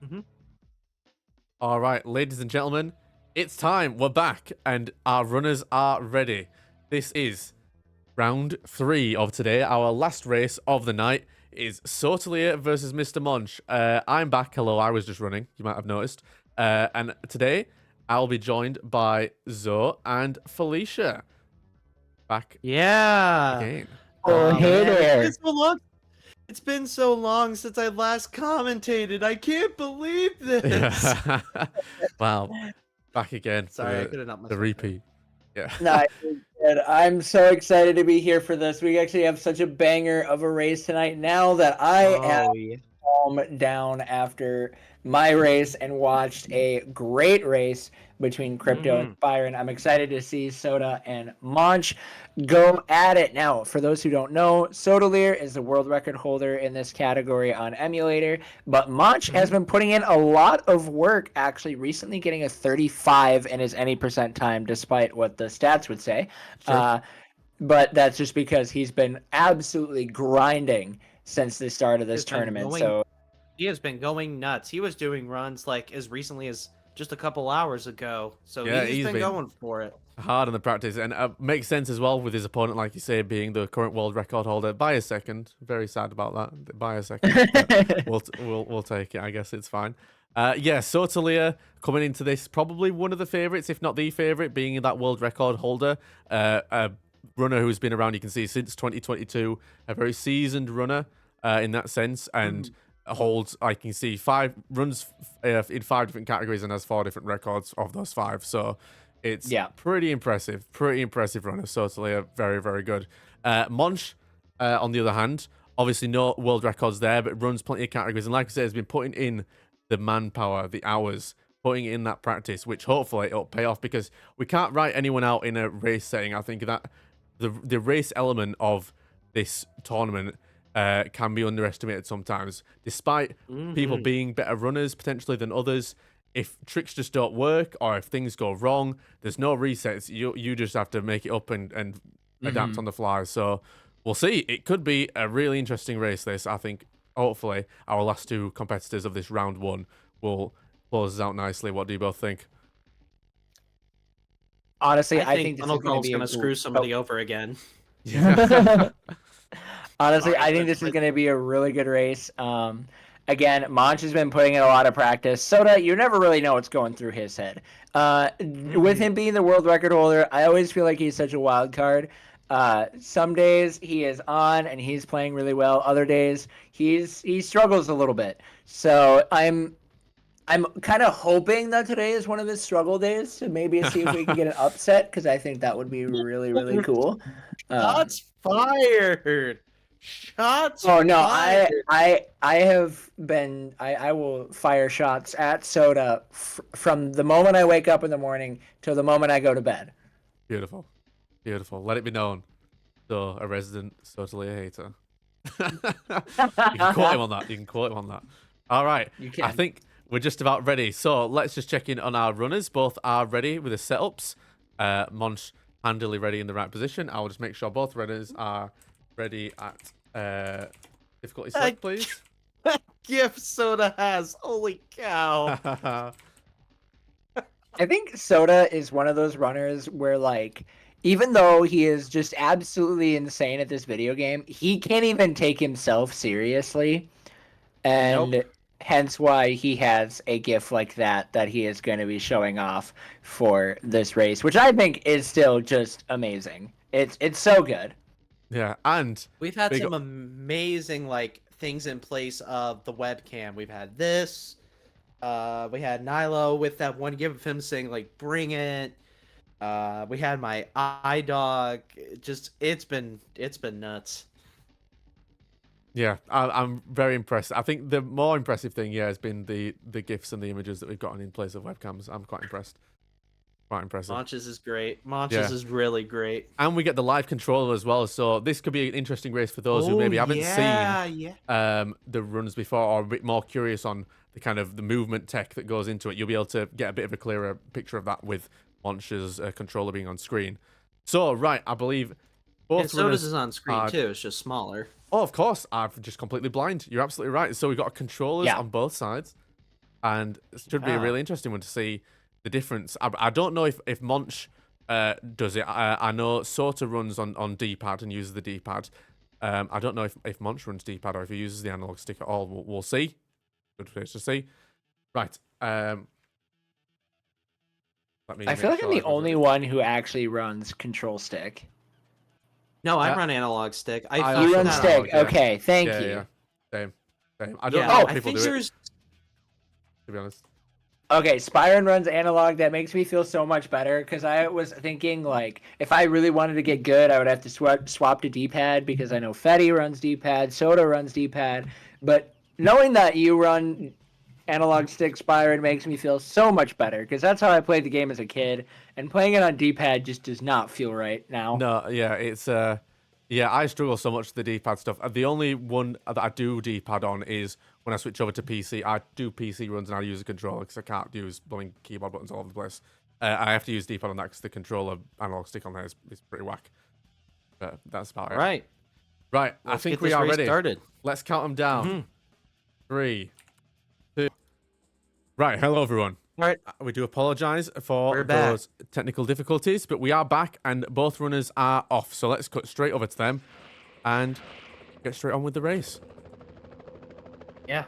Mhm. All right, ladies and gentlemen, it's time. We're back, and our runners are ready. This is round 3 of today. Our last race of the night is Sotelier versus Mr. Monch. I'm back. Hello, I was just running. You might have noticed. And today, I'll be joined by Zoe and Felicia. Back Yeah. again. Oh, Oh hey man, it's been there. so long. It's been so long since I last commentated. I can't believe this. Yeah. Wow. Back again for Sorry, I couldn't help the myself there. repeat. Yeah. Nice. Good. I'm so excited to be here for this. We actually have such a banger of a race tonight now that I am Oh yeah. calmed down after my race and watched a great race between Crypto and Mhm. Byron. I'm excited to see Soda and Monch go at it. Now, for those who don't know, Sodalier is the world record holder in this category on emulator, but Monch has been putting in a lot of work, actually recently getting a 35 in his any percent time, despite what the stats would say. Sure. But that's just because he's been absolutely grinding since the start of this He's been tournament. going. So He has been going nuts. He was doing runs like as recently as just a couple hours ago. So Yeah, he's he's been been going for it. hard in the practice, and makes sense as well with his opponent, like you say, being the current world record holder by a second. Very sad about that, by a second. But we'll take it. I guess it's fine. Yeah, Sotalia coming into this, probably one of the favorites, if not the favorite, being that world record holder. A runner who's been around, you can see, since 2022. A very seasoned runner in that sense, and holds, I can see, 5 runs in 5 different categories and has 4 different records of those 5. So it's yeah, pretty impressive runner. Totally very, very good. Monch, on the other hand, obviously no world records there, but runs plenty of categories. And like I said, has been putting in the manpower, the hours, putting in that practice, which hopefully it'll pay off, because we can't write anyone out in a race setting. I think that the race element of this tournament can be underestimated sometimes, despite people Mhm. being better runners potentially than others. If tricks just don't work, or if things go wrong, there's no resets. You just have to make it up and adapt on the fly. So we'll see. It could be a really interesting race, this. I think hopefully our last 2 competitors of this round 1 will close us out nicely. What do you both think? honestly, I I think think this is Tunnel going to Crawl's be a gonna screw somebody over again. Yeah. honestly, Sorry, I think but this is going to be a really good race. Again, Monch has been putting in a lot of practice. Soda, you never really know what's going through his head. With him being the world record holder, I always feel like he's such a wild card. Some days he is on and he's playing really well. Other days he struggles a little bit. So I'm kind of hoping that today is one of his struggle days to maybe see if we can get an upset, because I think that would be really, really cool. Um, Shots fired. Shots oh no, fired. I have been I will fire shots at Soda from the moment I wake up in the morning till the moment I go to bed. Beautiful. Beautiful. Let it be known. So, a resident totally a hater. You can quote him on that. You can quote him on that. All right. You I can. think we're just about ready. So let's just check in on our runners. Both are ready with the setups. Monch handily ready in the right position. I'll just make sure both runners are ready at difficulty select, please. Gift Soda has. Holy cow. I think Soda is one of those runners where, like, even though he is just absolutely insane at this video game, he can't even take himself seriously. And Nope. hence why he has a gift like that he is going to be showing off for this race, which I think is still just amazing. It's so good. Yeah, and We've had big some amazing like things in place of the webcam. We've had this. We had Nilo with that one give of him saying like "Bring it." We had my iDog. It's been nuts. yeah, I'm very impressed. I think the more impressive thing, yeah, has been the gifs and the images that we've gotten in place of webcams. I'm quite impressed. Quite impressive. Monches is great. Monches Yeah. is really great. And we get the live controller as well, so this could be an interesting race for those who maybe haven't seen the runs before, or a bit more curious on the kind of the movement tech that goes into it. You'll be able to get a bit of a clearer picture of that with Monch's controller being on screen. So, right, I believe both And so runners does is on screen are... too. It's just smaller. Oh, of course, I've just completely blind. You're absolutely right. So we've got controllers Yeah. on both sides. and it should be a really interesting one to see the difference. I don't know if Monch does it. I know Sota runs on D-pad and uses the D-pad. I don't know if Monch runs D-pad or if he uses the analog stick at all. We'll see. Good place to see. Right. I feel like I'm the only one who actually runs control stick. No, I run analog stick. I You run analog, stick. yeah. Okay, thank Yeah, you. yeah. Same. I don't Yeah, know how I people think do there's. it, to be honest. Okay, Spyron runs analog. That makes me feel so much better because I was thinking like if I really wanted to get good, I would have to swap to D-pad because I know Fetty runs D-pad, Soda runs D-pad. But knowing that you run analog stick Spyron makes me feel so much better because that's how I played the game as a kid, and playing it on D-pad just does not feel right now. No, yeah, it's yeah, I struggle so much with the D-pad stuff. The only one that I do D-pad on is when I switch over to PC. I do PC runs and I use a controller because I can't use blowing keyboard buttons all over the place. I have to use D-pad on that because the controller analog stick on there is pretty whack. But that's about it. Right. Right, I Let's think get we this are race ready. started. Let's count them down. Mhm. 3, 2. Right, hello everyone. All right. We do apologize for We're back. those technical difficulties, but we are back and both runners are off. So let's cut straight over to them and get straight on with the race. Yeah.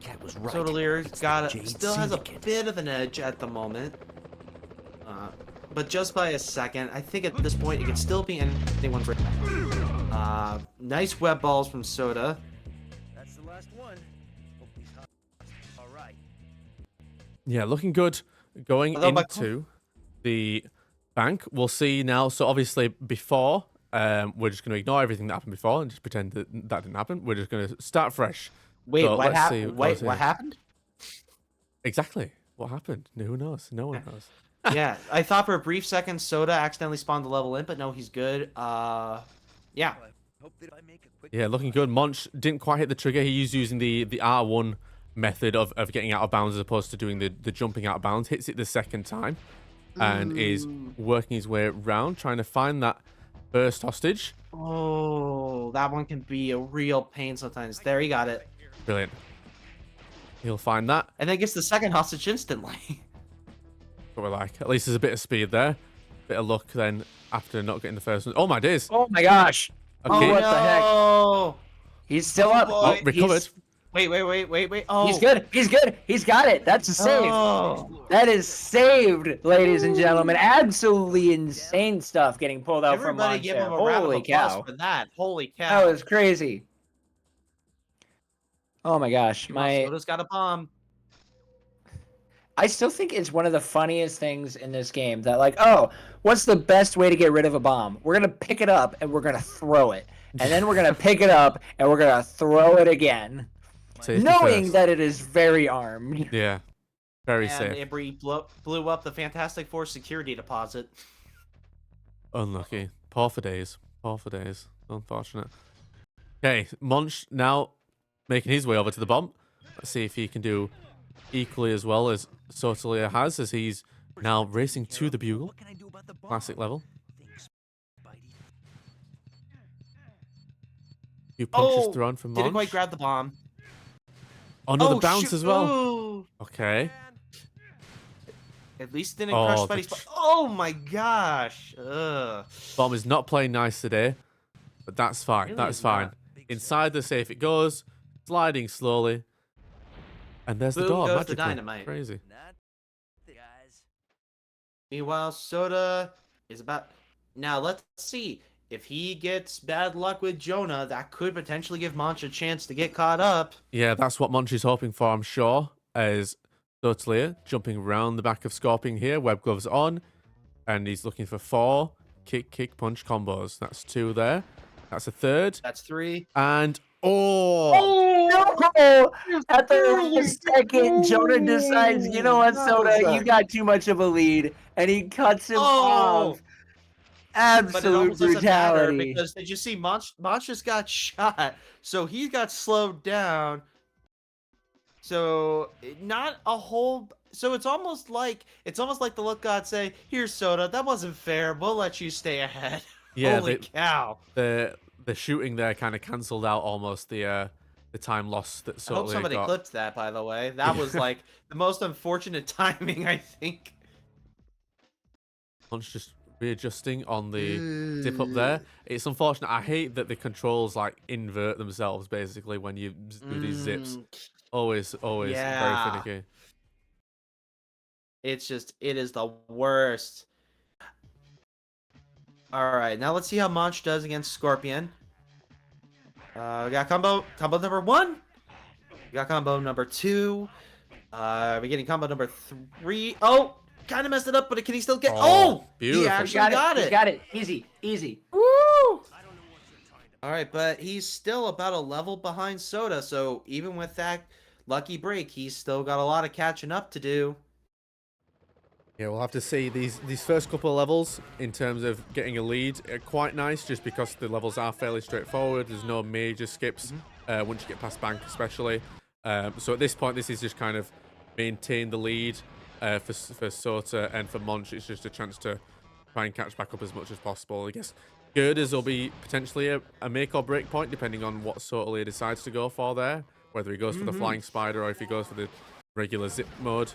Cat was right. Sodalier's It's got the Jade still has a Syndicate. bit of an edge at the moment. But just by a second. I think at this point it could still be anyone for. Nice web balls from Soda. That's the last one. Hope these all right. Yeah, looking good going Although into the bank. We'll see now. So obviously before, we're just going to ignore everything that happened before and just pretend that that didn't happen. We're just going to start fresh. Wait, So what let's see happened? what Wait, goes what here. happened? Exactly. What happened? Who knows? No one knows. Yeah, I thought for a brief second Soda accidentally spawned the level in, but no, he's good. Yeah. I hope that I make a quick. Yeah, looking good. Monch didn't quite hit the trigger. He's using the R1 method of getting out of bounds as opposed to doing the jumping out of bounds. Hits it the second time and is working his way around, trying to find that first hostage. Oh, that one can be a real pain sometimes. There, he got it. Brilliant. He'll find that. And then gets the second hostage instantly. What we're like. At least there's a bit of speed there. Bit of luck then after not getting the first one. Oh my days. Oh my gosh! Okay. what the heck? no. He's still up. boy. Oh, recovered. He's, Wait. Oh. he's good. He's good. He's got it. That's a save. Oh. That is saved, ladies and gentlemen. Absolutely insane stuff getting pulled out from Everybody Monch give there. him a round of Holy applause cow! for that. Holy cow. That was crazy. Oh my gosh, Soda's got a bomb. I still think it's one of the funniest things in this game that like, oh, what's the best way to get rid of a bomb? We're gonna pick it up and we're gonna throw it. And then we're gonna pick it up and we're gonna throw it again. Safety Knowing first. that it is very armed. Yeah. Very And safe. it blew up the Fantastic Four security deposit. Unlucky. Poor for days. Poor for days. Unfortunate. Okay, Monch now making his way over to the bomb. Let's see if he can do equally as well as Sotalia has, as he's now racing to the bugle. What can I do about the bomb? Classic level. Thanks, Spidey. Few punches Oh, thrown from Didn't quite Monch. grab the bomb. Oh no, the Oh, bounce shoot. as well. Ooh. Okay. At least didn't Oh, crush the Spidey's. Oh my gosh. Ugh. Bomb is not playing nice today, but that's fine. Really That's is fine. not. Inside the safe it goes, sliding slowly. And there's the Boom door. goes the Magically. dynamite. Crazy. Not the guys. Meanwhile, Soda is about. Now let's see. If he gets bad luck with Jonah, that could potentially give Monch a chance to get caught up. Yeah, that's what Monch is hoping for, I'm sure. As Sotalia jumping around the back of Scorpion here, web gloves on, and he's looking for 4 kick, punch combos. That's 2 there. That's a third, That's 3. and oh, Oh no! At the last second, Jonah decides, you know what, Soda, you got too much of a lead, and he cuts him off. But it Absolute almost doesn't matter brutality. because did you see Monch just got shot, so he got slowed down. So not a whole. So it's almost like the look god say, "Here, Soda, that wasn't fair. We'll let you stay ahead." yeah, Holy cow! the shooting there kind of cancelled out almost the the time loss that I hope Soto somebody got. clipped that, by the way. That was like the most unfortunate timing, I think. Munch just readjusting on the dip up there. It's unfortunate. I hate that the controls like invert themselves basically when you do these zips. Mm, Always very yeah. finicky. It's just, it is the worst. Alright, now let's see how Monch does against Scorpion. We got combo number 1. We got combo number 2. We're getting combo number 3. Oh! Kind of messed it up, but can he still get... Oh! He beautiful. actually got it. He got it. Easy. Easy. Woo! Alright, but he's still about a level behind Soda, so even with that lucky break, he's still got a lot of catching up to do. Yeah, we'll have to see. These first couple of levels, in terms of getting a lead, are quite nice, just because the levels are fairly straightforward. There's no major skips once you get past Bank, especially. So at this point, this is just kind of maintain the lead for Sota, and for Monch, it's just a chance to try and catch back up as much as possible. I guess Girders will be potentially a make or break point, depending on what Soto decides to go for there. Whether he goes for the Flying Spider or if he goes for the regular zip mode.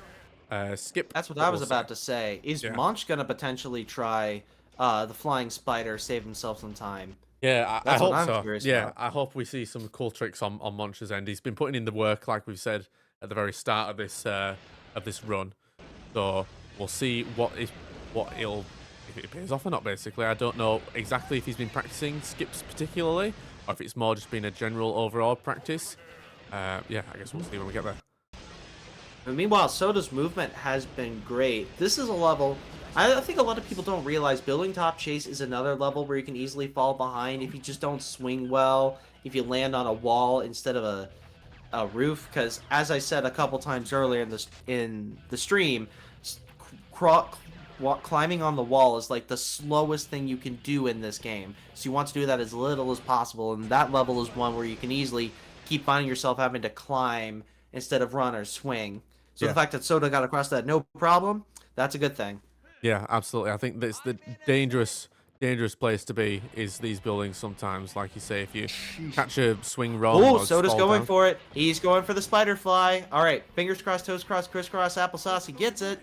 Skip. That's what I was about to say. Is Monch gonna potentially try the Flying Spider, save himself some time? Yeah, I That's what hope I'm so. curious Yeah, about. I hope we see some cool tricks on Monch's end. He's been putting in the work, like we've said at the very start of this run. So we'll see if it pays off or not. Basically, I don't know exactly if he's been practicing skips particularly, or if it's more just been a general overall practice. Yeah, I guess we'll see when we get there. And meanwhile, Soda's movement has been great. This is a level... I think a lot of people don't realize building top chase is another level where you can easily fall behind if you just don't swing well, if you land on a wall instead of a roof. Because, as I said a couple times earlier in the stream, climbing on the wall is like the slowest thing you can do in this game. So you want to do that as little as possible, and that level is one where you can easily keep finding yourself having to climb instead of run or swing. So the fact that Soda got across that no problem, that's a good thing. Yeah, absolutely. I think that's the dangerous place to be, is these buildings sometimes. Like you say, if you catch a swing wrong. Oh, Soda's going for it. He's going for the spider fly. All right, fingers crossed, toes crossed, crisscross, applesauce. He gets it.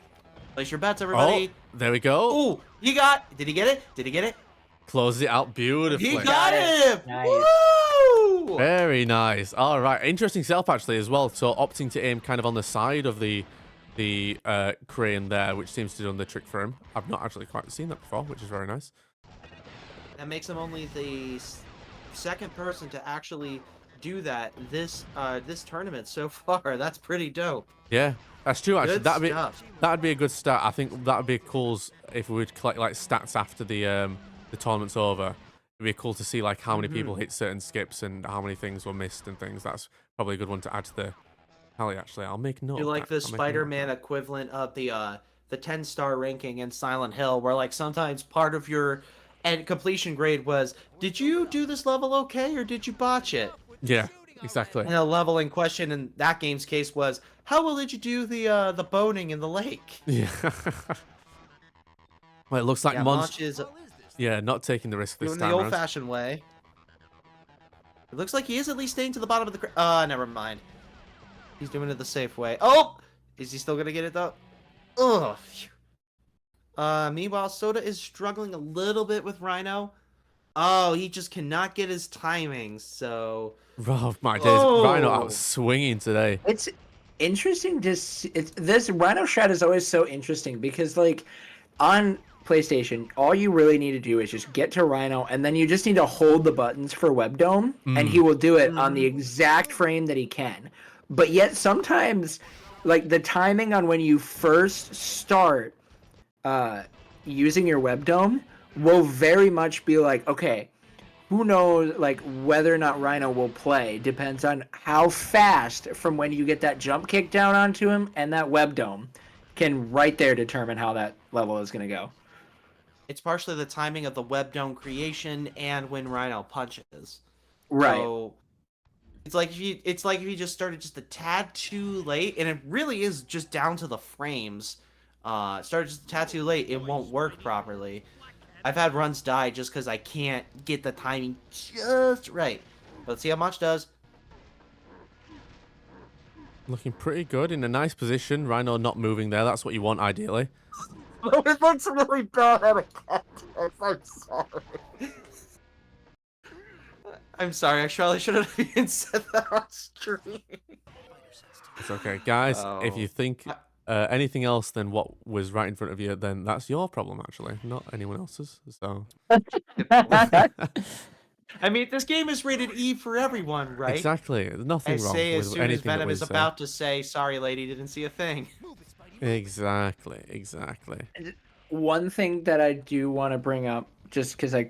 Place your bets, everybody. Oh, there we go. Oh, did he get it? Did he get it? Closes it out beautifully. He got him! Nice. Woo! Very nice. All right, interesting setup actually as well. So opting to aim kind of on the side of the crane there, which seems to have done the trick for him. I've not actually quite seen that before, which is very nice. That makes him only the second person to actually do that this tournament so far. That's pretty dope. Yeah, that's true. Actually, Good stuff. that'd be a good start. I think that'd be cool if we would collect like stats after the tournament's over. It'd be cool to see like how many people hit certain skips and how many things were missed and things. That's probably a good one to add to the tally. Actually, I'll make note. You of like that. the I'll make a note of Spider-Man that. equivalent of the 10-star ranking in Silent Hill, where like sometimes part of your completion grade was, did you do this level okay or did you botch it? Yeah, exactly. And the level in question in that game's case was, how well did you do the boning in the lake? Yeah. Well, it looks like Yeah, Monch. Monch is Yeah, not taking the risk this doing time the around. old-fashioned way. It looks like he is at least staying to the bottom of the... never mind. He's doing it the safe way. Oh! Is he still gonna get it, though? Ugh. Meanwhile, Soda is struggling a little bit with Rhino. Oh, he just cannot get his timing, so... Oh my days, Oh! Rhino out swinging today. It's interesting to see. This Rhino shot is always so interesting because, like, on PlayStation, all you really need to do is just get to Rhino, and then you just need to hold the buttons for Web Dome, and he will do it on the exact frame that he can. But yet sometimes, like, the timing on when you first start using your Web Dome will very much be like, okay, who knows, like, whether or not Rhino will play depends on how fast from when you get that jump kick down onto him, and that Web Dome can right there determine how that level is going to go. It's partially the timing of the Web Dome creation and when Rhino punches. Right. So it's like if you just started just a tad too late, and it really is just down to the frames. Started just a tad too late, it won't work properly. I've had runs die just because I can't get the timing just right. But let's see how much does. Looking pretty good in a nice position. Rhino not moving there. That's what you want ideally. It looks really bad at a cactus. I'm sorry. I'm sorry. I probably should have even said that on stream. It's okay, guys. If Oh. you think anything else than what was right in front of you, then that's your problem actually, not anyone else's. So I mean, this game is rated E for everyone, right? exactly, there's nothing I wrong say as with soon as anything that Venom we is say. about to say, "Sorry, lady, didn't see a thing." Exactly, exactly. One thing that I do want to bring up, just because I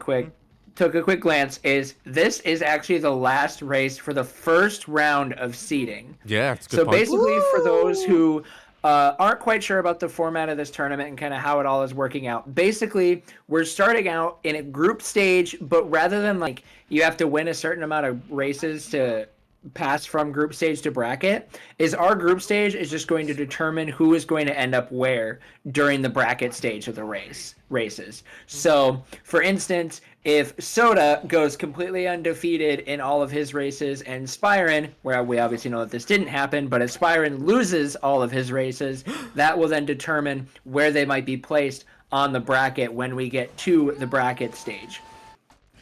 took a quick glance, is this is actually the last race for the first round of seeding. Yeah, it's a good So point. basically, for those who aren't quite sure about the format of this tournament and kind of how it all is working out, basically, we're starting out in a group stage, but rather than like you have to win a certain amount of races to pass from group stage to bracket, is our group stage is just going to determine who is going to end up where during the bracket stage of the races. So, for instance, if Soda goes completely undefeated in all of his races and Spyron, where we obviously know that this didn't happen, but if Spyron loses all of his races, that will then determine where they might be placed on the bracket when we get to the bracket stage.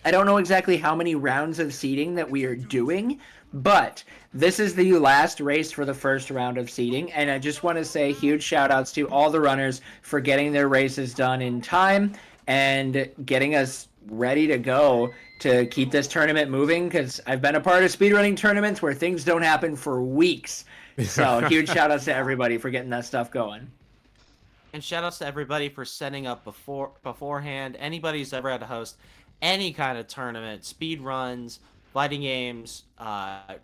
I don't know exactly how many rounds of seeding that we are doing, but this is the last race for the first round of seeding, and I just want to say huge shout outs to all the runners for getting their races done in time and getting us ready to go to keep this tournament moving, because I've been a part of speedrunning tournaments where things don't happen for weeks. So huge shout outs to everybody for getting that stuff going. And shout outs to everybody for setting up beforehand. Anybody who's ever had to host any kind of tournament, speed runs, fighting games,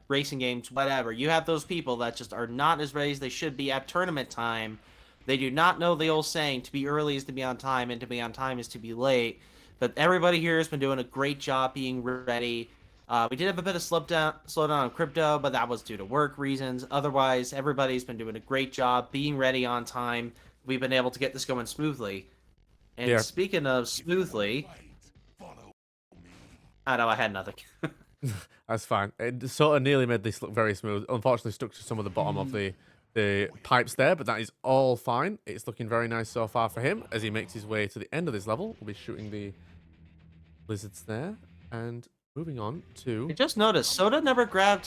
racing games, whatever. You have those people that just are not as ready as they should be at tournament time. They do not know the old saying, to be early is to be on time, and to be on time is to be late. But everybody here has been doing a great job being ready. We did have a bit of slowdown on crypto, but that was due to work reasons. Otherwise, everybody's been doing a great job being ready on time. We've been able to get this going smoothly. And Yeah. speaking of smoothly, I know I had nothing. That's fine. It sort of nearly made this look very smooth. Unfortunately, stuck to some of the bottom of the pipes there, but that is all fine. It's looking very nice so far for him as he makes his way to the end of this level. We'll be shooting the lizards there and moving on to. I just noticed Soda never grabbed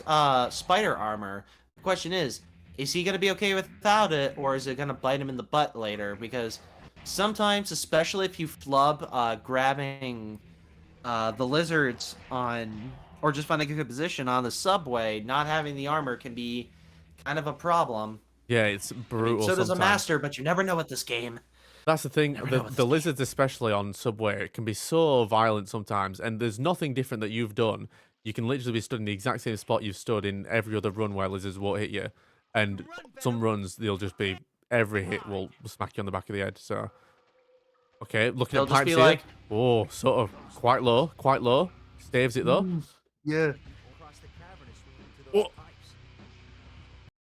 spider armor. The question is he gonna be okay without it, or is it gonna bite him in the butt later? Because sometimes, especially if you flub grabbing the lizards on, or just finding a good position on the subway, not having the armor can be kind of a problem. Yeah, it's brutal. So does a sometimes. master, but you never know with this game. That's the thing. Never know The, with the this lizards, especially on Subway, it can be so violent sometimes, and there's nothing different that you've done. You can literally be stood in the exact same spot you've stood in every other run where lizards won't hit you, and some runs they'll just be every hit will smack you on the back of the head. So, okay, looking They'll at just pipes be here. like, Oh, sort of quite low, quite low. Staves it though. yeah. Across the cavern is leading to those pipes.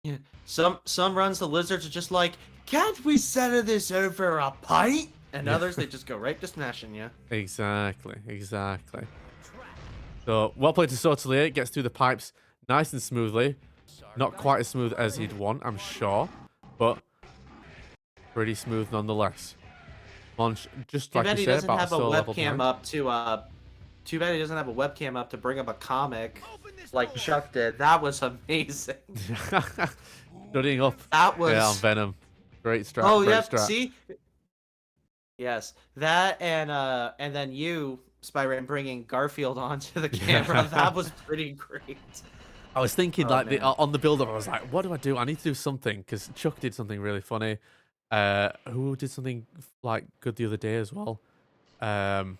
Yeah. Some runs the lizards are just like, can't we settle this over a pint? And others they just go right to smashing you. Exactly, exactly. So, well played to Sotelier. Gets through the pipes nice and smoothly. Not quite as smooth as he'd want, I'm sure, but pretty smooth nonetheless. Monch, just Too like bad you he said, doesn't about have a solo level webcam behind. up to Too bad he doesn't have a webcam up to bring up a comic like Chuck did. That was amazing. Studying up. That was Yeah, on Venom. Great strat. Oh great yeah, strat. see? Yes. That and then you, Spyron, bringing Garfield onto the camera. That was pretty great. I was thinking, Oh, like, man. on the build-up, I was like, what do I do? I need to do something, because Chuck did something really funny. Who did something, like, good the other day as well? Fetty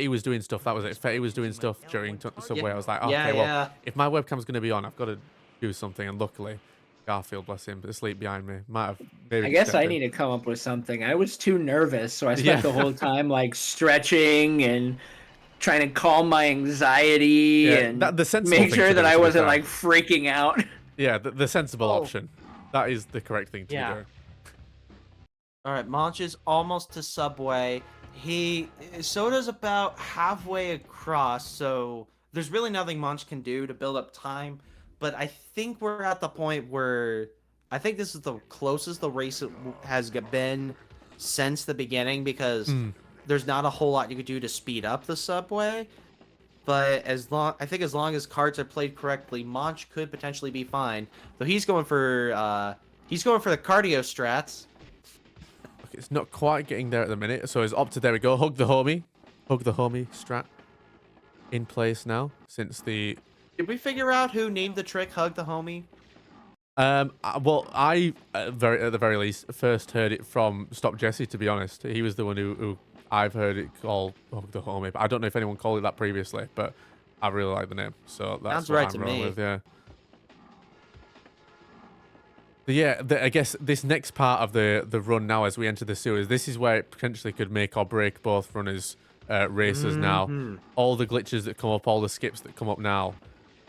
was doing stuff. That was it. Fetty was doing stuff during Subway. I was like, okay, Yeah, well, yeah. if my webcam's going to be on, I've got to do something. And luckily, Garfield, bless him, asleep behind me. Might have maybe. I guess stepped I in. need to come up with something. I was too nervous, so I spent Yeah. the whole time like stretching and trying to calm my anxiety Yeah, and the sensible make thing sure to that do, I to be wasn't fair. like freaking out. Yeah, the sensible Oh. option. That is the correct thing to Yeah. do. All right, Monch is almost to Subway. Soda's about halfway across, so there's really nothing Monch can do to build up time. but I think we're at the point where I think this is the closest the race has been since the beginning because Mm. there's not a whole lot you could do to speed up the subway. But I think as long as cards are played correctly, Monch could potentially be fine. Though he's going for the cardio strats. Okay, it's not quite getting there at the minute, so he's opted. There we go. Hug the homie strat in place now since the. Did we figure out who named the trick "Hug the Homie"? Well, I at the very least first heard it from Stop Jesse. To be honest, he was the one who I've heard it called Hug the Homie. But I don't know if anyone called it that previously, but I really like the name, so that's Sounds what right I'm to rolling me. with. Yeah. But yeah, I guess this next part of the run now, as we enter the sewers, this is where it potentially could make or break both runners, racers. Now, Mhm. all the glitches that come up, all the skips that come up now,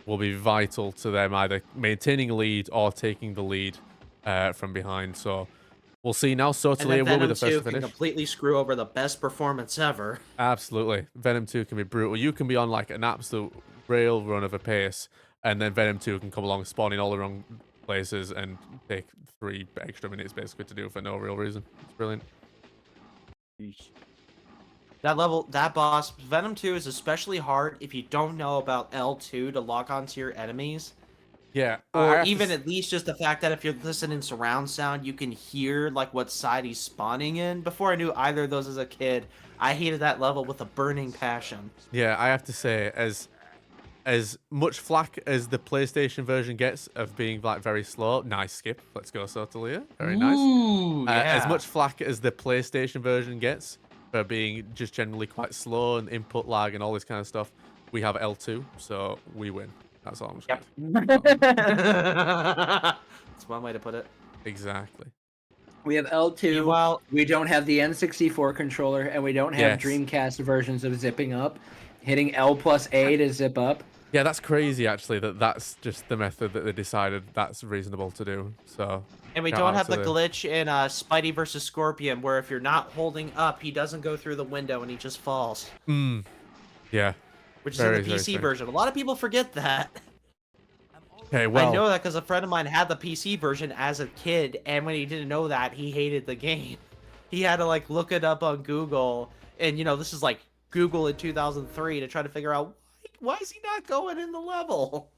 will be vital to them either maintaining a lead or taking the lead from behind. So we'll see now. And Sotalia then will be Venom the first 2 to can finish. completely screw over the best performance ever. Absolutely. Venom 2 can be brutal. You can be on like an absolute rail run of a pace, and then Venom 2 can come along, spawn in all the wrong places, and take 3 extra minutes basically to do for no real reason. It's brilliant. That boss, Venom 2 is especially hard if you don't know about L2 to lock onto your enemies. Yeah. Or even at least just the fact that if you're listening surround sound, you can hear like what side he's spawning in. Before I knew either of those as a kid, I hated that level with a burning passion. Yeah, I have to say, as much flack as the PlayStation version gets of being like very slow, nice skip. Let's go, Sotalia. Very nice. Ooh, As much flack as the PlayStation version gets for being just generally quite slow and input lag and all this kind of stuff, we have L2, so we win. That's all I'm just Yep. gonna That's one way to put it. Exactly. We have L2. Meanwhile, We don't have the N64 controller, and we don't have Yes. Dreamcast versions of zipping up. Hitting L plus A to zip up. Yeah, that's crazy actually. That's just the method that they decided that's reasonable to do. So. and we shout don't out have to the glitch in Spidey versus Scorpion, where if you're not holding up, he doesn't go through the window and he just falls. Yeah. Which Very, is in very the PC strange. version. A lot of people forget that. Okay, well. I know that because a friend of mine had the PC version as a kid, and when he didn't know that, he hated the game. He had to like look it up on Google, and this is like Google in 2003 to try to figure out why is he not going in the level.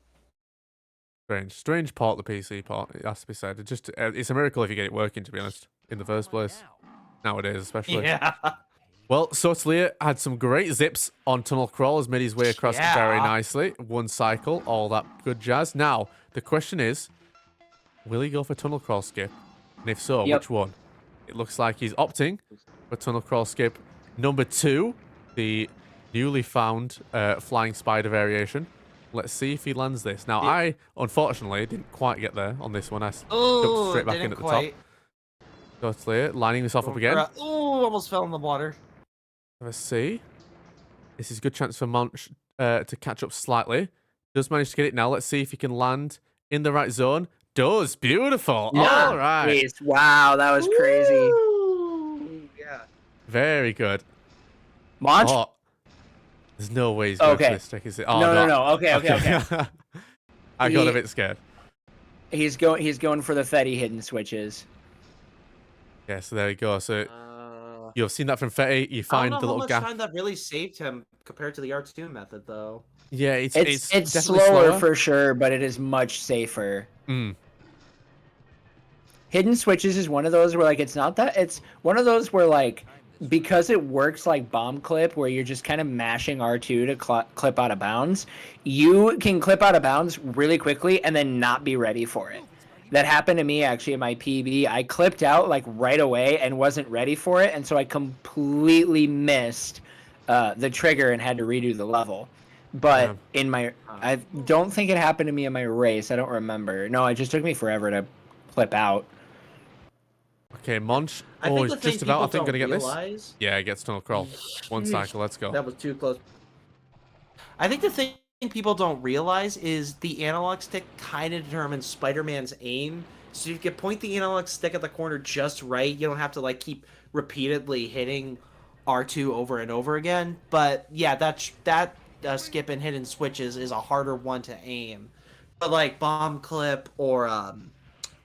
Strange part, the PC part. It has to be said. It's a miracle if you get it working, to be honest, in the first place. Nowadays, especially. Yeah. Well, Sotalia had some great zips on Tunnel Crawl, has made his way across very nicely. One cycle, all that good jazz. Now, the question is, will he go for Tunnel Crawl skip? And if so, which one? It looks like he's opting for Tunnel Crawl skip number 2, the newly found flying spider variation. Let's see if he lands this. Now, I, unfortunately, didn't quite get there on this one. I jumped straight back in at the top. Sotalia lining this off up again. Oh, almost fell in the water. Let's see. This is a good chance for Monch to catch up slightly. Does manage to get it now. Let's see if he can land in the right zone. Does. Beautiful. All right. Nice. Wow, that was crazy. Ooh, yeah. Very good. Monch? Oh, there's no way he's going for this trick, is it? Oh, No. Okay. I got a bit scared. He's going for the Fetty hidden switches. Yeah, so there you go. So you've seen that from Fetty. You find the little gap. I don't know how much time that really saved him compared to the R2 method, though. Yeah, it's slower, slower for sure, but it is much safer. Hidden switches is one of those where it's one of those where because it works like bomb clip where you're just kind of mashing R2 to clip out of bounds, you can clip out of bounds really quickly and then not be ready for it. That happened to me actually in my PB. I clipped out right away and wasn't ready for it, and so I completely missed the trigger and had to redo the level. But I don't think it happened to me in my race. I don't remember. No, it just took me forever to clip out. Okay, Monch. Oh, he's just about, I think, going to get this. Yeah, he gets Tunnel Crawl. One cycle, let's go. That was too close. I think the thing people don't realize is the analog stick kind of determines Spider-Man's aim. So you can point the analog stick at the corner just right. You don't have to keep repeatedly hitting R2 over and over again. But yeah, that skip and hidden switches is a harder one to aim. But like bomb clip or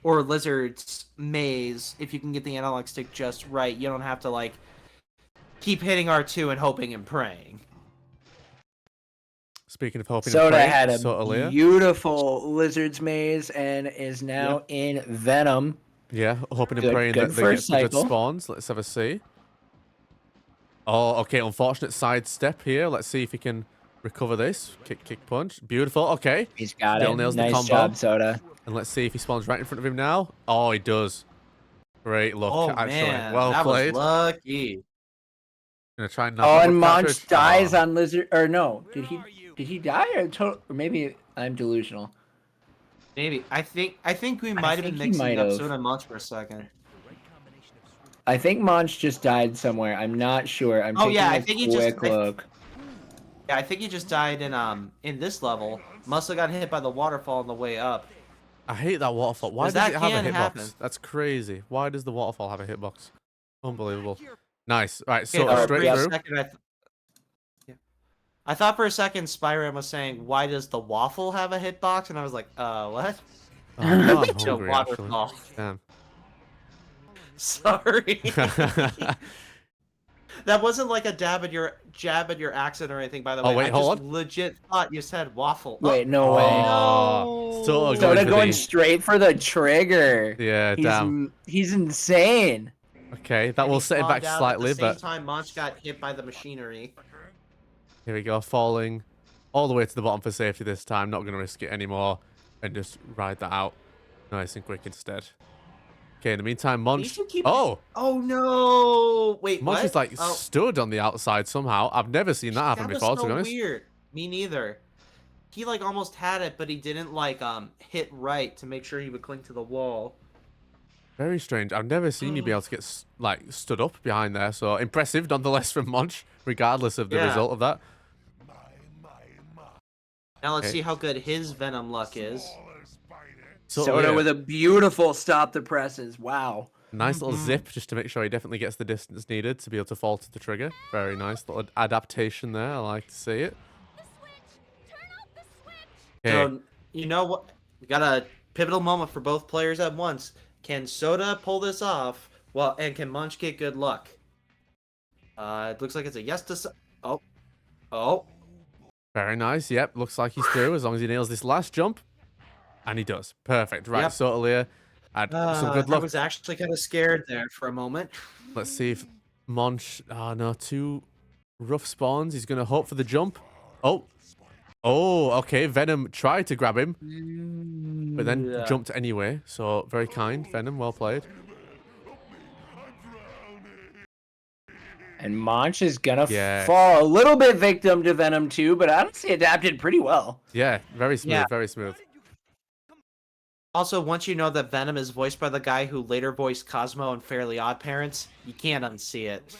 lizard's maze, if you can get the analog stick just right, you don't have to like keep hitting R2 and hoping and praying. Speaking of hoping and Soda praying, had a Sotalia. beautiful lizard's maze and is now in Venom. Yeah, hoping and Good- praying good that they first get the good cycle. spawns. Let's have a see. Oh, okay, unfortunate side step here. Let's see if he can recover this. Kick, kick, punch. Beautiful, okay. He's got Still it. nails the Nice combo. job, Soda. And let's see if he spawns right in front of him now. Oh, he does. Great luck, Oh actually. man, Well that played. was lucky. Gonna try and knock Oh, out and the Monch cartridge. dies Oh. on Lizard. Or no, did he die or maybe I'm delusional. Maybe I think we might have been think he mixing might up have. Soda and Munch for a second. I think Monch just died somewhere. I'm not sure. I'm Oh, taking yeah, I a think he quick just- look. Yeah, I think he just died in this level. Must have got hit by the waterfall on the way up. I hate that waterfall. Why 'Cause does that it have a can hitbox? happen. That's crazy. Why does the waterfall have a hitbox? Unbelievable. Nice. Right, Okay, so for a straight brief through. second, I thought for a second Spyram was saying, "Why does the waffle have a hitbox?" And I was like, what? Oh, I'm No, hungry, actually. waterfall. Damn. Sorry. That wasn't like a jab at your accent or anything, by the way. Oh, wait, I hold just on. legit thought you said waffle. Wait, no way. Oh, so no. Soda for going the- straight for the trigger. Yeah, damn. He's insane. Okay, that And will he set it back spawned out slightly, at the same but time Monch got hit by the machinery. here we go, falling all the way to the bottom for safety this time. Not going to risk it anymore and just ride that out nice and quick instead. Okay, in the meantime, Monch... should keep- Oh! Oh no! Wait, Monch what? is like Oh, stood on the outside somehow. I've never seen that happen that was before, so to be honest. weird. Me neither. He like almost had it, but he didn't like hit right to make sure he would cling to the wall. Very strange. I've never seen you be able to get like stood up behind there. So impressive, nonetheless, from Monch, regardless of the Yeah. result of that. Now let's Okay. see how good his Venom luck is. So, Soda yeah, with a beautiful stop the presses. Wow. nice little zip just to make sure he definitely gets the distance needed to be able to fall to the trigger. Very nice little adaptation there. I like to see it. Okay. So you know what? We got a pivotal moment for both players at once. Can Soda pull this off? Well, and can Munch get good luck? It looks like it's a yes to. Oh. Very nice. Yep, looks like he's through as long as he nails this last jump. And he does. Perfect. Right, Yep. Sotalia had some good I luck. was actually kind of scared there for a moment. Let's see if Monch... Oh, no. Two rough spawns. He's going to hope for the jump. Oh. Oh, okay. Venom tried to grab him, but then Yeah. jumped anyway. So, very kind. Venom, well played. And Monch is gonna Yeah. fall a little bit victim to Venom 2, but honestly adapted pretty well. Yeah, very smooth. Yeah. Very smooth. Also, once you know that Venom is voiced by the guy who later voiced Cosmo in Fairly Odd Parents, you can't unsee it.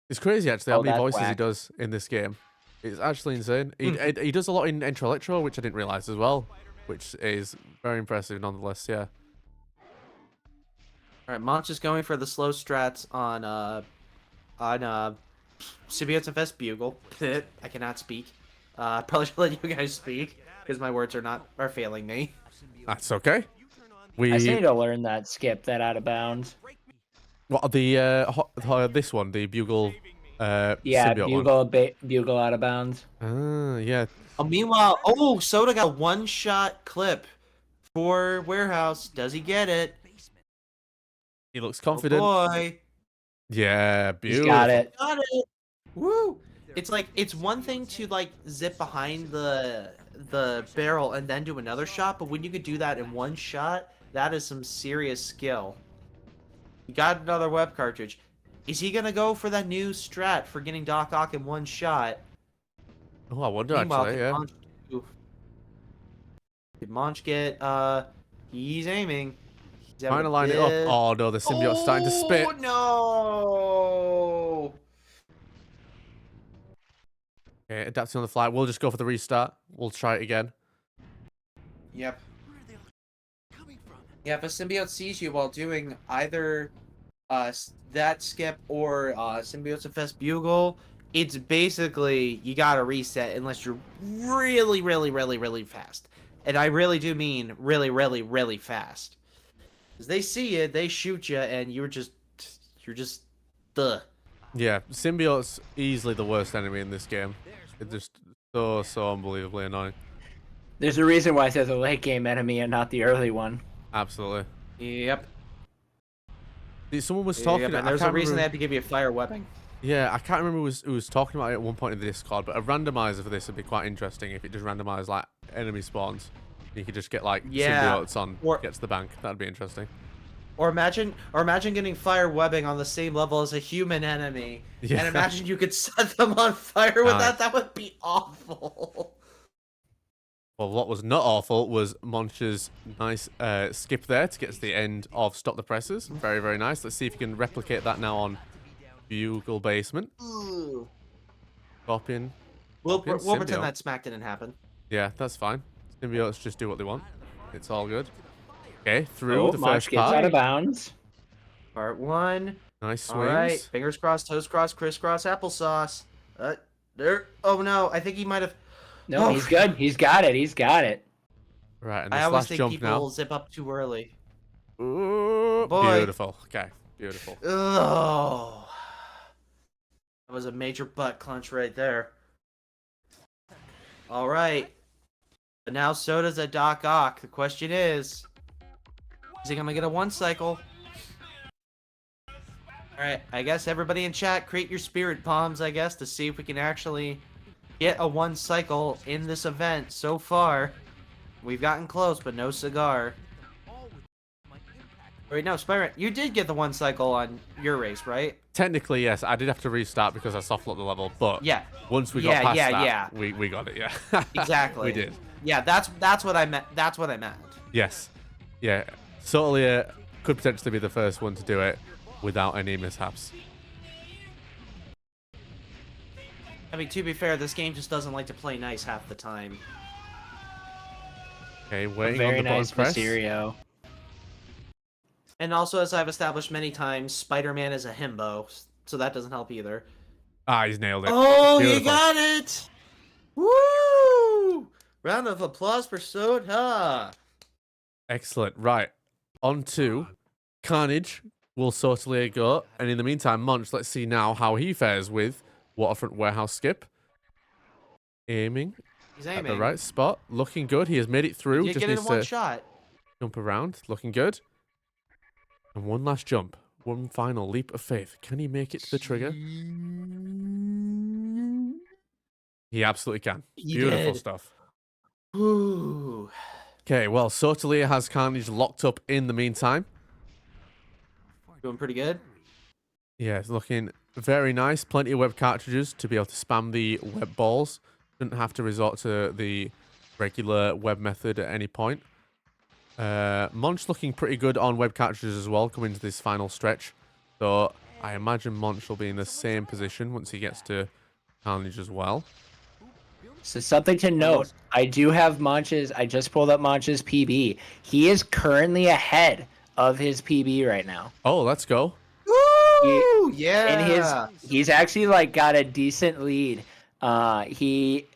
It's crazy, actually, how Oh, many that's voices he whack. does in this game. It's actually insane. He does a lot in Intro Electro, which I didn't realize as well, which is very impressive nonetheless, yeah. Alright, Monch is going for the slow strats on Symbiotes Infest Bugle. I cannot speak. Probably should let you guys speak, because my words are failing me. That's okay. I still need to learn that skip, that out of bounds. What, this one, the Bugle Yeah, symbiote one? bugle out of bounds. Yeah. Meanwhile, Soda got a one-shot clip for Warehouse. Does he get it? He looks Oh confident. boy. Yeah, He's beautiful. got it. Got it. Woo! It's like it's one thing to like zip behind the barrel and then do another shot, but when you could do that in one shot, that is some serious skill. You got another web cartridge. Is he gonna go for that new strat for getting Doc Ock in one shot? Oh, I wonder, Meanwhile, actually, yeah. Did Monch get he's aiming. He's Trying to line it up. Oh, no, the symbiote's starting to spit. Oh no! Okay, adapting on the fly. We'll just go for the restart. We'll try it again. Yep. Yeah, if a symbiote sees you while doing either that skip or Symbiote's Infest Bugle, it's basically you gotta reset unless you're really, really, really, really fast. and I really do mean really, really, really fast. Because they see you, they shoot you, and you're just the. Yeah, symbiote's easily the worst enemy in this game. It's just so unbelievably annoying. There's a reason why they're the late game enemy and not the early one. Absolutely. Yep. Someone was talking. Yep, and there's a reason they had to give you fire webbing. Yeah, I can't remember who was talking about it at one point in the Discord, but a randomizer for this would be quite interesting if it just randomized like enemy spawns. You could just get like symbiotes on, get to the bank. That'd be interesting. Or imagine getting fire webbing on the same level as a human enemy, and imagine you could set them on fire with that. That would be awful. Well, what was not awful was Monch's nice skip there to get to the end of Stop the Presses. Very, very nice. Let's see if you can replicate that now on Bugle Basement. Scorpion. We'll pretend that smack didn't happen. Yeah, that's fine. Symbiotes just do what they want. It's all good. Okay, through the first gets part. out of bounds. Part 1. Nice swings. All right, fingers crossed, toes crossed, crisscross applesauce. There. Oh no, I think he might have. No, he's good. He's got it. He's got it. Right, and I this always last think jump people now. zip up too early. Ooh, Boy. beautiful. Okay, beautiful. Oh, that was a major butt clench right there. All right, but now Soda's at Doc Ock. The question is he gonna get a 1 cycle? All right, I guess everybody in chat create your spirit bombs, I guess, to see if we can actually get a 1 cycle in this event. So far, we've gotten close, but no cigar. Wait, no, Spider-Man, you did get the 1 cycle on your race, right? Technically, yes. I did have to restart because I softlocked the level, but Yeah. once we got past that, we got it, yeah. Exactly. We did. Yeah, that's what I meant. That's what I meant. Yes. Yeah. Sotalia could potentially be the first one to do it without any mishaps. I mean, to be fair, this game just doesn't like to play nice half the time. Okay, waiting Very on the button nice press. Mysterio. And also, as I've established many times, Spider-Man is a himbo, so that doesn't help either. Ah, he's nailed it. Oh, Beautiful. he got it! Woo! Round of applause for Soda. Excellent. Right. On to Carnage. Will Sotalia go? And in the meantime, Monch, let's see now how he fares with Waterfront Warehouse Skip. Aiming. He's At aiming. the right spot. Looking good. He has made it through. He did Just get it needs in 1 to shot. jump around. Looking good. And one last jump. One final leap of faith. Can he make it to the trigger? He absolutely can. He Beautiful did. stuff. Ooh. Okay, well, Sotalia has Carnage locked up in the meantime. Doing pretty good. Yeah, it's looking very nice. Plenty of web cartridges to be able to spam the web balls. Shouldn't have to resort to the regular web method at any point. Monch looking pretty good on web cartridges as well, coming into this final stretch. So I imagine Monch will be in the same position once he gets to Carnage as well. So something to note, I do have Monch's, I just pulled up Monch's PB. He is currently ahead of his PB right now. Oh, let's go. Woo! Yeah. And he's actually like got a decent lead. He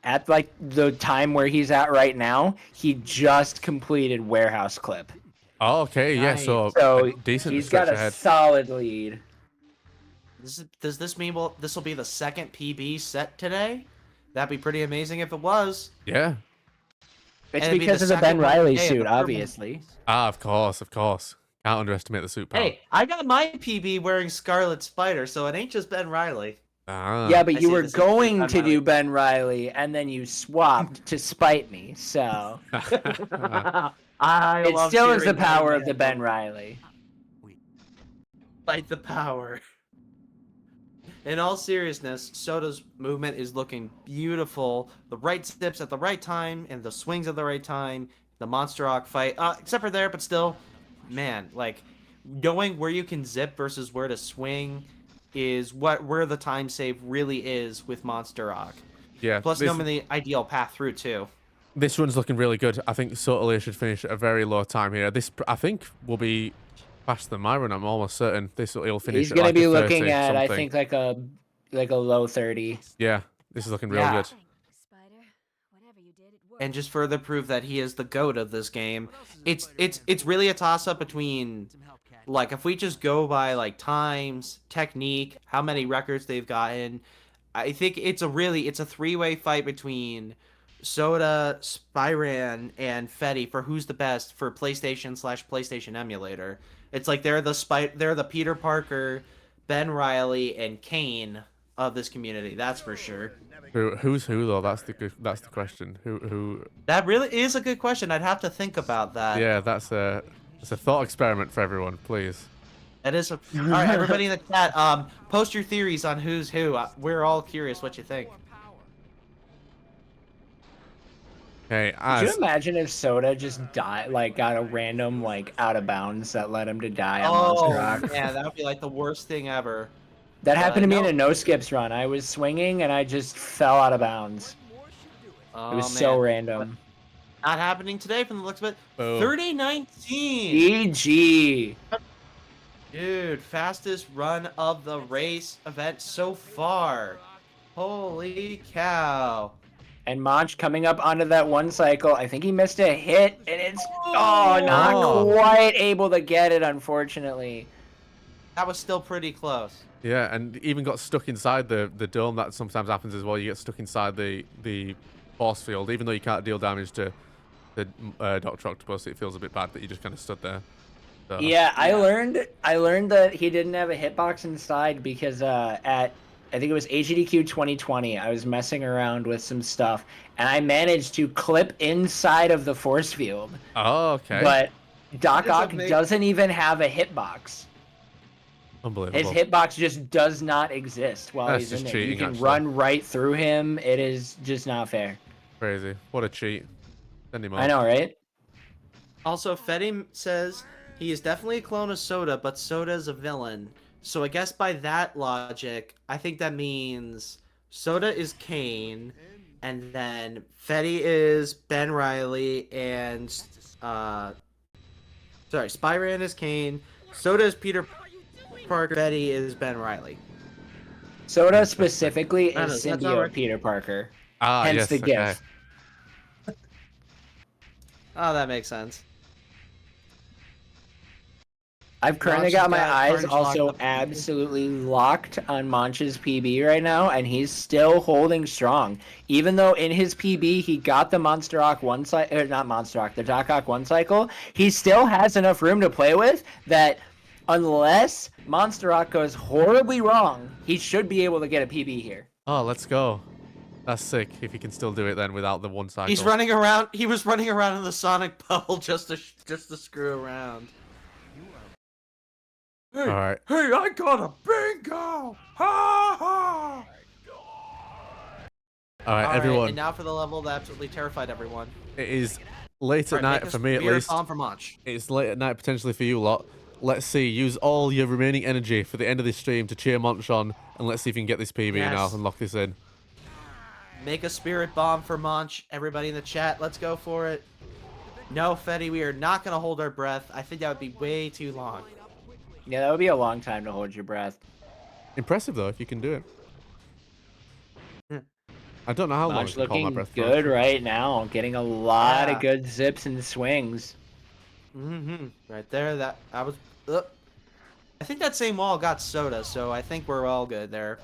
at like the time where he's at right now, he just completed Warehouse Clip. Oh, okay, yeah, so So decent he's stretch got a ahead. solid lead. Does this mean this will be the second PB set today? That'd be pretty amazing if it was. Yeah. It's it'd be because the of the second Ben one Riley today of suit, the purple obviously. Ah, of course, of course. Can't underestimate the suit power. Hey, I got my PB wearing Scarlet Spider, so it ain't just Ben Riley. Ah. Yeah, but I you see were this is going Ben to Riley. do Ben Riley, and then you swapped to spite me. So I it love still is the cheering power Ben of the Ben Riley. Fight the power. In all seriousness, Soda's movement is looking beautiful. The right steps at the right time and the swings at the right time. The Monster Rock fight, except for there, but still, man, like knowing where you can zip versus where to swing is where the time save really is with Monster Rock. Yeah. Plus, this, knowing the ideal path through too. this one's looking really good. I think Sotalia should finish at a very low time here. This, I think, will be faster than my run. I'm almost certain he'll finish. He's at gonna like be a 30 looking at, I something. think, like a low 30. Yeah, this is looking real Yeah. good. Spider, whatever you did, it worked. and just further prove that he is the GOAT of this game. It's really a toss-up between, like, if we just go by, like, times, technique, how many records they've gotten, I think it's a three-way fight between Soda, Spyran, and Fetty for who's the best for PlayStation/PlayStation emulator. It's like they're the Peter Parker, Ben Riley, and Kane of this community. That's for sure. Who's who though? That's the question. Who? That really is a good question. I'd have to think about that. Yeah, it's a thought experiment for everyone, please. That is a. All right, everybody in the chat, post your theories on who's who. We're all curious what you think. Okay, Could you imagine if Soda just died, like got a random like out of bounds that led him to die on Monster Rock? Yeah, that would be like the worst thing ever. That happened to me no. in a no skips run. I was swinging and I just fell out of bounds. Oh, It was so man. random. Not happening today from the looks of it. Boom. 3019. GG. Dude, fastest run of the race event so far. Holy cow. And Monch coming up onto that one cycle. I think he missed a hit, and it's not quite able to get it, unfortunately. That was still pretty close. Yeah, and even got stuck inside the dome. That sometimes happens as well. You get stuck inside the force field, even though you can't deal damage to the Dr. Octopus. It feels a bit bad that you just kind of stood there. So. Yeah, I learned that he didn't have a hitbox inside because at I think it was AGDQ 2020, I was messing around with some stuff, and I managed to clip inside of the force field. Oh, okay. But Doc Ock doesn't even have a hitbox. Unbelievable. His hitbox just does not exist while That's he's in just there. You cheating, can actually. run right through him. It is just not fair. Crazy. What a cheat. Send him I off. know, right? Also, Fetty says he is definitely a clone of Soda, but Soda is a villain. So I guess by that logic, I think that means Soda is Kane, and then Fetty is Ben Riley, and Spyran is Kane, Soda is Peter Parker, Fetty is Ben Riley. Soda specifically That is is- that's symbiote alright. Peter Parker. Ah, Hence yes. the Okay. gift. Oh, that makes sense. I've currently Monch's got my got eyes Carnage also locked up. absolutely locked on Monch's PB right now, and he's still holding strong. Even though in his PB he got the Monster Rock one cycle, not Monster Rock, the Doc Ock one cycle, he still has enough room to play with that unless Monster Rock goes horribly wrong, he should be able to get a PB here. Oh, let's go. That's sick. If he can still do it then without the one cycle. He's running around. He was running around in the Sonic bubble just to screw around. All right. Hey, I got a bingo! Ha ha! All right, All everyone. right, and now for the level that absolutely terrified everyone. It is late at All right, night for me at spirit least. bomb for Monch. It's late at night potentially for you lot. Let's see. Use all your remaining energy for the end of this stream to cheer Monch on, and let's see if you can get this PB now Yes. and lock this in. Make a spirit bomb for Monch. Everybody in the chat, let's go for it. No, Fetty, we are not going to hold our breath. I think that would be way too long. Yeah, that would be a long time to hold your breath. Impressive though, if you can do it. Yeah. I don't know how long I Monch can hold my looking breath for. good right now, getting a lot Yeah. of good zips and swings. Right there, I was... I think that same wall got Soda, so I think we're all good there.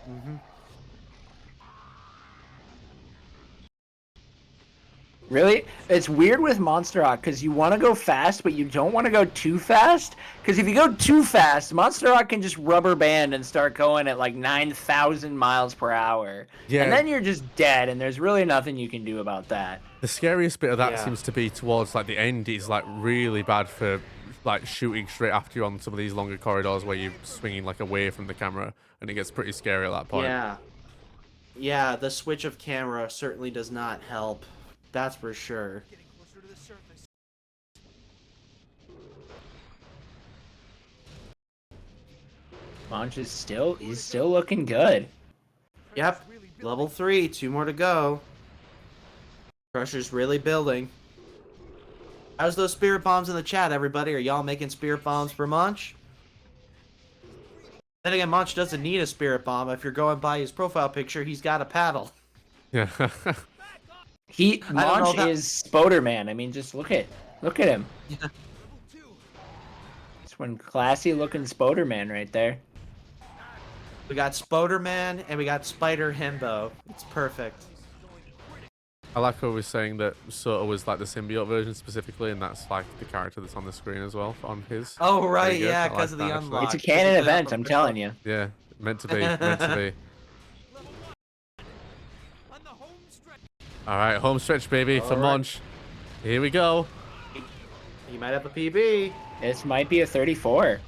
Really? It's weird with Monster Rock because you want to go fast, but you don't want to go too fast. Because if you go too fast, Monster Rock can just rubber band and start going at like 9,000 miles per hour. Yeah. And then you're just dead, and there's really nothing you can do about that. The scariest bit of that Yeah. seems to be towards like the end. Is like really bad for like shooting straight after you on some of these longer corridors where you're swinging like away from the camera, and it gets pretty scary at that point. Yeah. Yeah, the switch of camera certainly does not help. That's for sure. Getting closer to the surface. Monch is he's still looking good. Yep. Level 3, 2 more to go. Pressure's really building. How's those spirit bombs in the chat, everybody? Are y'all making spirit bombs for Monch? Then again, Monch doesn't need a spirit bomb. If you're going by his profile picture, he's got a paddle. Yeah. He I don't know Monch that- is Spoderman. I mean, just look at him. Yeah. It's one classy looking Spoderman right there. We got Spoderman and we got Spider Himbo. It's perfect. I like how we're saying that Soto was like the symbiote version specifically, and that's like the character that's on the screen as well on his. Oh right, Pretty good. yeah, I because like of the that, actually. unlock. It's a canon Physically event, I'm unofficial. telling you. Yeah, meant to be, meant to be. All right, home stretch, baby, for All right. Monch. Here we go. He might have a PB. This might be a 34.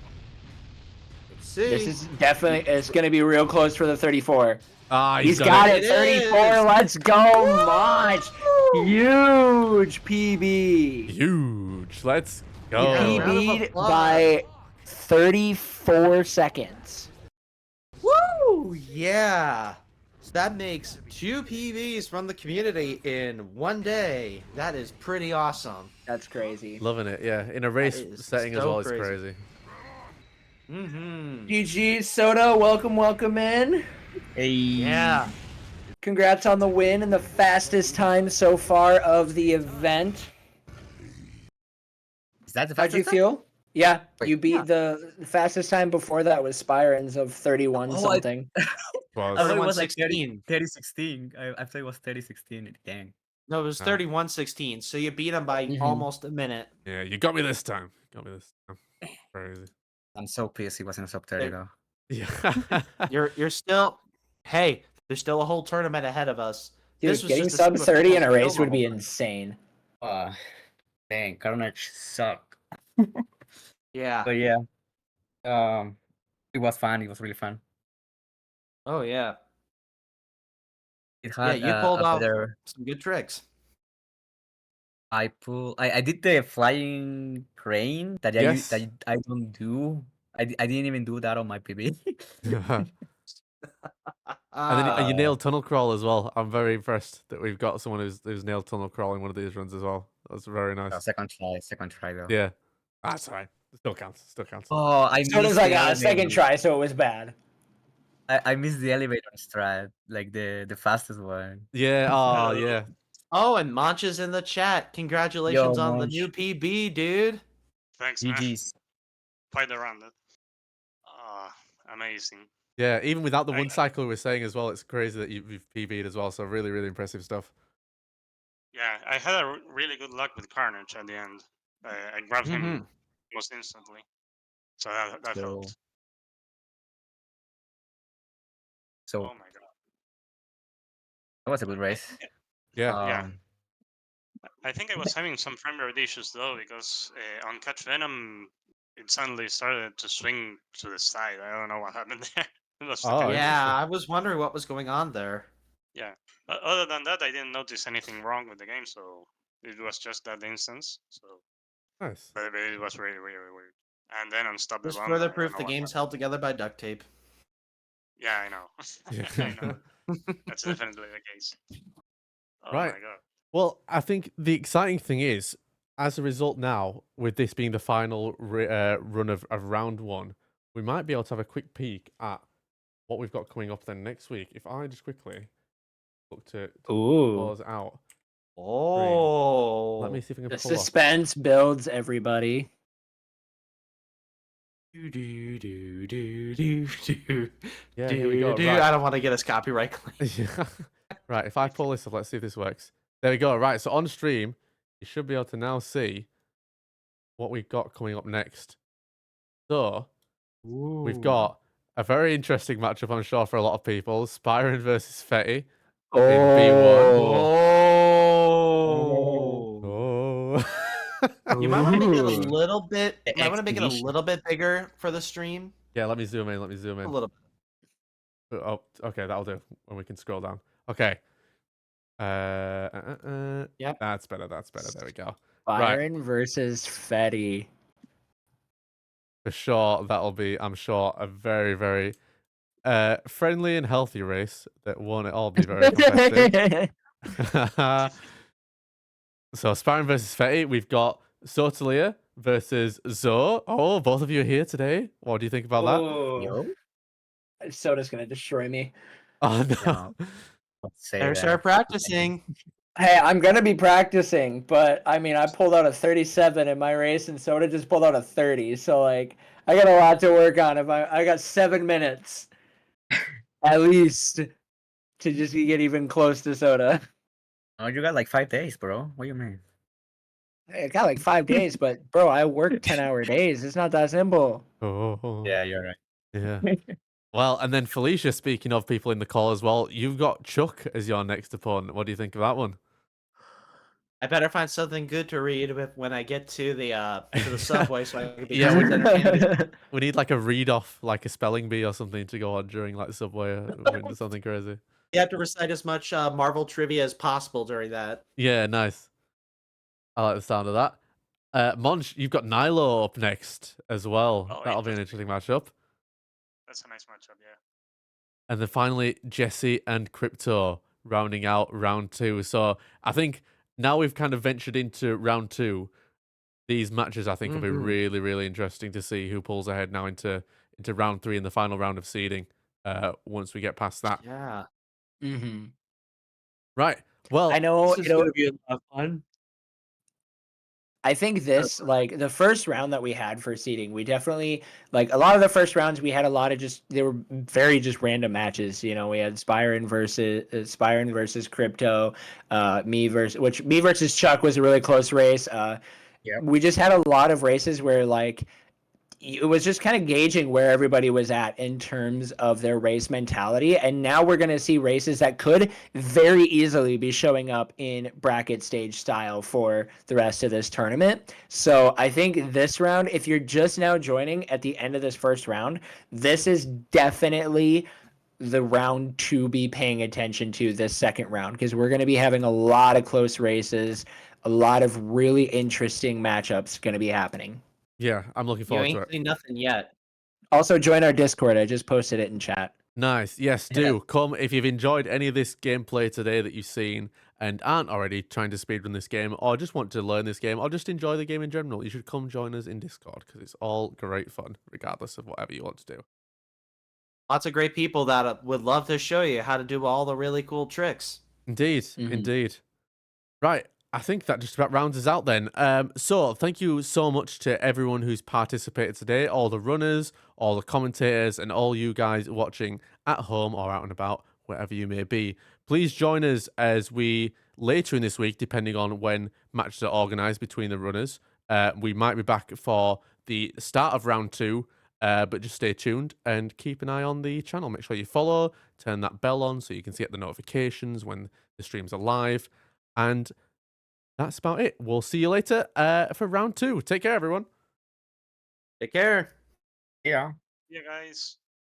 Let's see. This is definitely, it's going to be real close for the 34. Ah, He's got it, It 34. is. Let's go, Monch. Huge PB. Huge. Let's go. Yeah, round of PB'd applause. by 34 seconds. Woo! Yeah. So that makes 2 PBs from the community in one day. That is pretty awesome. That's crazy. Loving it, yeah. In a race is setting as so well, it's crazy. crazy. Mm-hmm. GG, Soda, welcome in. Hey. Yeah. Congrats on the win and the fastest time so far of the event. Is that the How'd you fastest time? feel? Yeah, Wait, you beat yeah. the fastest time before that was Spirans of 31 Oh, something. Was. I thought it was like 31-16. 30-16. I thought it was 30-16. Dang. No, it was Oh. 31-16. So you beat him by Mhm. almost a minute. Yeah, you got me this time. Got me this time. Crazy. I'm so pissed he wasn't a sub 30 Hey. though. Yeah. You're still. Hey, there's still a whole tournament ahead of us. Dude, This was getting just to see sub what 30 in people's a race skill would be level was. insane. Dang, Carnage suck. Yeah. But yeah. It was fun. It was really fun. Oh yeah. It Yeah, had you pulled a off better. some good tricks. I did the flying crane that Yes. I don't do. I didn't even do that on my PB. And then you Ah, nailed tunnel crawl as well. I'm very impressed that we've got someone who's nailed tunnel crawl in one of these runs as well. That's very nice. Second try though. Yeah. That's fine. Still counts. Still counts. Oh, I Soda's missed like, the ah, second elevator. try, so it was bad. I missed the elevator strat, like the fastest one. Yeah. Oh, yeah. Oh, and Mancha's in the chat. Congratulations Yo, on the Manch. new PB, dude. Thanks, man. GG's. Quite around it. Amazing. Yeah. Even without the I- one cycle we were saying as well, it's crazy that you've PB'd as well. So really, really impressive stuff. Yeah, I had a really good luck with Carnage at the end. I grabbed him almost instantly. So that So- helped. So Oh my god. that was a good race. Yeah. Yeah. Um, I think I was having some frame rate issues though, because on Catch Venom, it suddenly started to swing to the side. I don't know what happened there. It was Oh, stupid. Yeah, I was wondering what was going on there. But other than that, I didn't notice anything wrong with the game, so it was just that instance. So, Nice. but it was really, really weird. And then on Stop the Just Bomb, further I don't proof know the what game's happened. held together by duct tape. Yeah, I know. I know. That's definitely the case. Oh Right. my god. Well, I think the exciting thing is, as a result now, with this being the final run of round one, we might be able to have a quick peek at what we've got coming up then next week. If I just quickly look to Ooh. pause out. Oh. Let me see if I can The pull off. suspense builds, everybody. Do, do, do, do, do, do. Yeah, here we go. Do. Right. I don't want to get us copyright claim. Yeah. Right, if I pull this up, let's see if this works. There we go. Right, so on stream, you should be able to now see what we've got coming up next. So, we've got a very interesting matchup, I'm sure, for a lot of people. Spyron versus Fetty. Oh. Oh. Oh. You might want to make it a Ooh. little bit. The I want to make it a exhibition. little bit bigger for the stream. Yeah, let me zoom in. Let me zoom A in. little. Oh, okay, that'll do. When we can scroll down. Okay. Yep. That's better. That's better. There we go. Byron versus Fetty. For sure, that'll be, I'm sure, a very, very friendly and healthy race that won't at all be very competitive. So, Sparring versus Fetty, we've got Sotalia versus Zoe. Oh, both of you are here today. What do you think about that? Oh. Soda's gonna destroy me. Oh, no. No. Don't say Better that. start practicing. Hey, I'm gonna be practicing, but I mean, I pulled out a 37 in my race, and Soda just pulled out a 30. So like, I got a lot to work on. If I got 7 minutes at least to just get even close to Soda. Oh, you got like 5 days, bro. What do you mean? I got like 5 days, but bro, I work 10-hour days. It's not that simple. Oh, Yeah, you're right. yeah. Well, and then Felicia, speaking of people in the call as well, you've got Chuck as your next opponent. What do you think of that one? I better find something good to read when I get to the subway so I can be Yeah, just as entertained. We need like a read off, like a spelling bee or something to go on during like Subway or something crazy. You have to recite as much Marvel trivia as possible during that. Yeah, nice. I like the sound of that. Monch, you've got Nilo up next as well. Oh, That'll be an interesting. interesting matchup. That's a nice matchup, yeah. And then finally, Jesse and Crypto rounding out round 2. So I think now we've kind of ventured into round 2. These matches I think will be Mhm. really, really interesting to see who pulls ahead now into round 3 in the final round of seeding. Once we get past that. Yeah. hmm Right. I Well, know, This is gonna be a lot of fun. I think this, like the first round that we had for seeding, we definitely like a lot of the first rounds we had a lot of they were very just random matches. You know, we had Spyron versus Crypto, me versus Chuck was a really close race. Yep. We just had a lot of races where like it was just kind of gauging where everybody was at in terms of their race mentality. And now we're going to see races that could very easily be showing up in bracket stage style for the rest of this tournament. So I think this round, if you're just now joining at the end of this first round, this is definitely the round to be paying attention to this second round because we're going to be having a lot of close races, a lot of really interesting matchups going to be happening. yeah, I'm looking You forward to ain't it. seen nothing yet. Also, join our Discord. I just posted it in chat. Nice. Yes, do. Come if you've enjoyed any of this gameplay today that you've seen and aren't already trying to speedrun this game or just want to learn this game or just enjoy the game in general, you should come join us in Discord because it's all great fun, regardless of whatever you want to do. Lots of great people that would love to show you how to do all the really cool tricks. Indeed, Mhm. indeed. Right, I think that just about rounds us out then. So thank you so much to everyone who's participated today, all the runners, all the commentators, and all you guys watching at home or out and about, wherever you may be. Please join us as we, later in this week, depending on when matches are organised between the runners, we might be back for the start of round 2, but just stay tuned and keep an eye on the channel. Make sure you follow, turn that bell on so you can get the notifications when the streams are live. And that's about it. We'll see you later for round 2. Take care, everyone. Take care. Yeah. Yeah, guys.